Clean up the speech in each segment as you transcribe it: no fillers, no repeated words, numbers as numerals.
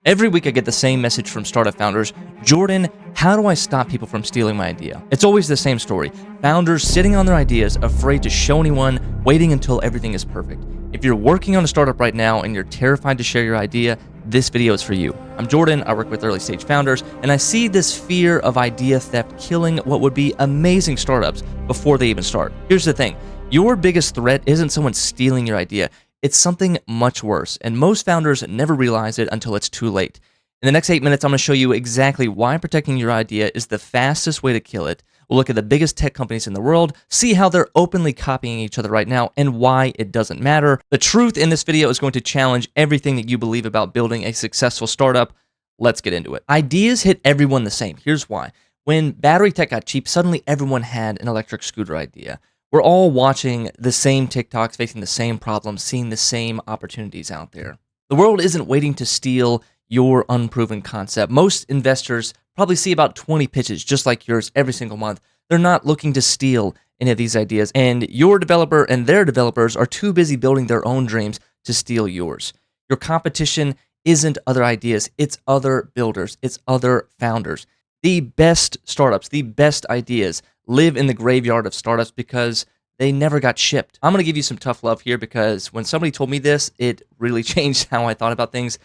Every week I get the same message from startup founders. Jordan, how do I stop people from stealing my idea? It's always the same story. Founders sitting on their ideas, afraid to show anyone, waiting until everything is perfect. If you're working on a startup right now and you're terrified to share your idea, this video is for you. I'm Jordan, I work with early stage founders, and I see this fear of idea theft killing what would be amazing startups before they even start. Here's the thing, your biggest threat isn't someone stealing your idea. It's something much worse, and most founders never realize it until it's too late. In the next 8 minutes, I'm going to show you exactly why protecting your idea is the fastest way to kill it. We'll look at the biggest tech companies in the world, see how they're openly copying each other right now, and why it doesn't matter. The truth in this video is going to challenge everything that you believe about building a successful startup. Let's get into it. Ideas hit everyone the same. Here's why. When battery tech got cheap, suddenly everyone had an electric scooter idea. We're all watching the same TikToks, facing the same problems, seeing the same opportunities out there. The world isn't waiting to steal your unproven concept. Most investors probably see about 20 pitches just like yours every single month. They're not looking to steal any of these ideas, and your developer and their developers are too busy building their own dreams to steal yours. Your competition isn't other ideas, it's other builders, it's other founders. The best startups, the best ideas live in the graveyard of startups because they never got shipped. I'm going to give you some tough love here because when somebody told me this, it really changed how I thought about things.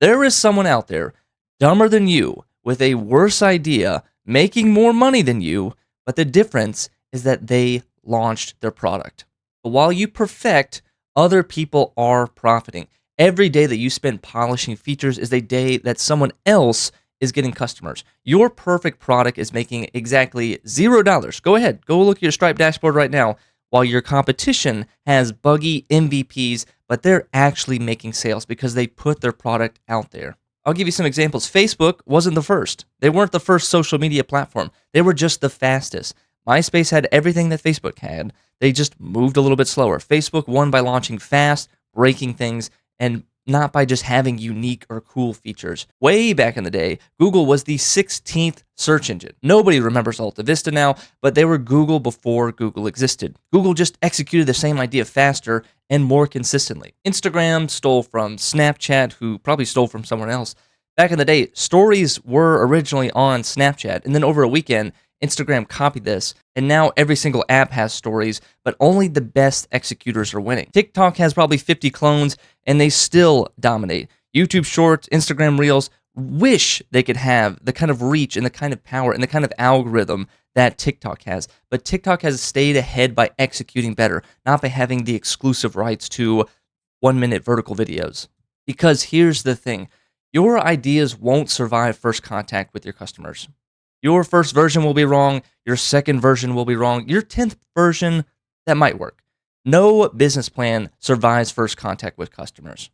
There is someone out there dumber than you with a worse idea, making more money than you, but the difference is that they launched their product. But while you perfect, other people are profiting. Every day that you spend polishing features is a day that someone else is getting customers. Your perfect product is making exactly $0. Go ahead, go look at your Stripe dashboard right now, while your competition has buggy MVPs, but they're actually making sales because they put their product out there. I'll give you some examples. Facebook wasn't the first. They weren't the first social media platform. They were just the fastest. MySpace had everything that Facebook had. They just moved a little bit slower. Facebook won by launching fast, breaking things, and not by just having unique or cool features. Way back in the day, Google was the 16th search engine. Nobody remembers Alta Vista now, but they were Google before Google existed. Google just executed the same idea faster and more consistently. Instagram stole from Snapchat, who probably stole from someone else. Back in the day, stories were originally on Snapchat, and then over a weekend, Instagram copied this, and now every single app has stories, but only the best executors are winning. TikTok has probably 50 clones, and they still dominate. YouTube Shorts, Instagram Reels wish they could have the kind of reach and the kind of power and the kind of algorithm that TikTok has, but TikTok has stayed ahead by executing better, not by having the exclusive rights to 1-minute vertical videos. Because here's the thing, your ideas won't survive first contact with your customers. Your first version will be wrong. Your second version will be wrong. Your 10th version, that might work. No business plan survives first contact with customers.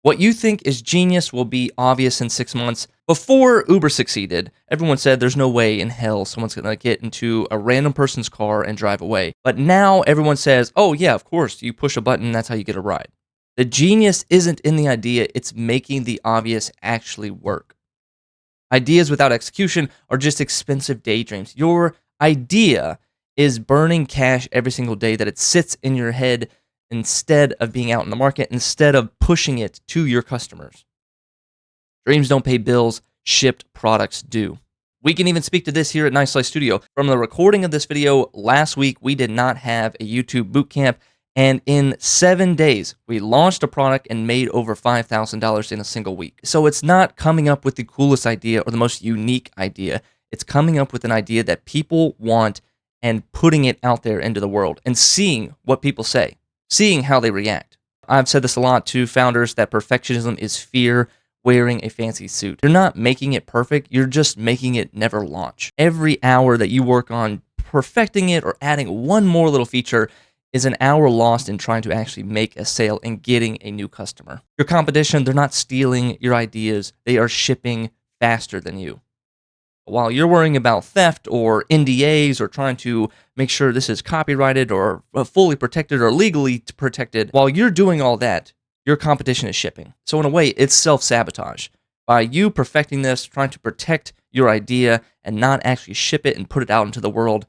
What you think is genius will be obvious in 6 months. Before Uber succeeded, everyone said there's no way in hell someone's going to get into a random person's car and drive away. But now everyone says, oh yeah, of course, you push a button, that's how you get a ride. The genius isn't in the idea, it's making the obvious actually work. Ideas without execution are just expensive daydreams. Your idea is burning cash every single day that it sits in your head instead of being out in the market, instead of pushing it to your customers. Dreams don't pay bills, shipped products do. We can even speak to this here at Nice Slice Studio. From the recording of this video last week, we did not have a YouTube bootcamp, and in 7 days, we launched a product and made over $5,000 in a single week. So it's not coming up with the coolest idea or the most unique idea. It's coming up with an idea that people want and putting it out there into the world and seeing what people say, seeing how they react. I've said this a lot to founders that perfectionism is fear wearing a fancy suit. You're not making it perfect, you're just making it never launch. Every hour that you work on perfecting it or adding one more little feature is an hour lost in trying to actually make a sale and getting a new customer. Your competition, they're not stealing your ideas, they are shipping faster than you. While you're worrying about theft or NDAs or trying to make sure this is copyrighted or fully protected or legally protected, while you're doing all that, your competition is shipping. So in a way, it's self-sabotage. By you perfecting this, trying to protect your idea and not actually ship it and put it out into the world,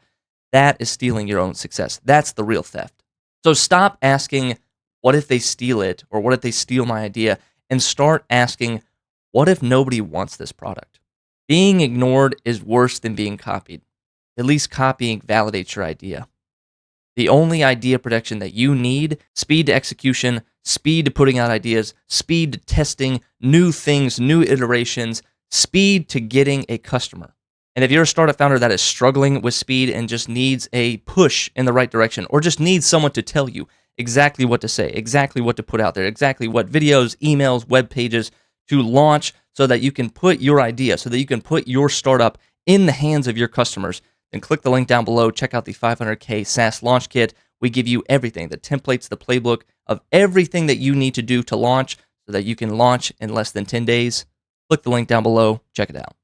that is stealing your own success. That's the real theft. So stop asking, what if they steal it? Or what if they steal my idea? And start asking, What if nobody wants this product? Being ignored is worse than being copied. At least copying validates your idea. The only idea protection that you need: speed to execution, speed to putting out ideas, speed to testing new things, new iterations, speed to getting a customer. And if you're a startup founder that is struggling with speed and just needs a push in the right direction, or just needs someone to tell you exactly what to say, exactly what to put out there, exactly what videos, emails, web pages to launch so that you can put your idea, so that you can put your startup in the hands of your customers, then click the link down below. Check out the 500K SaaS launch kit. We give you everything, the templates, the playbook of everything that you need to do to launch so that you can launch in less than 10 days. Click the link down below. Check it out.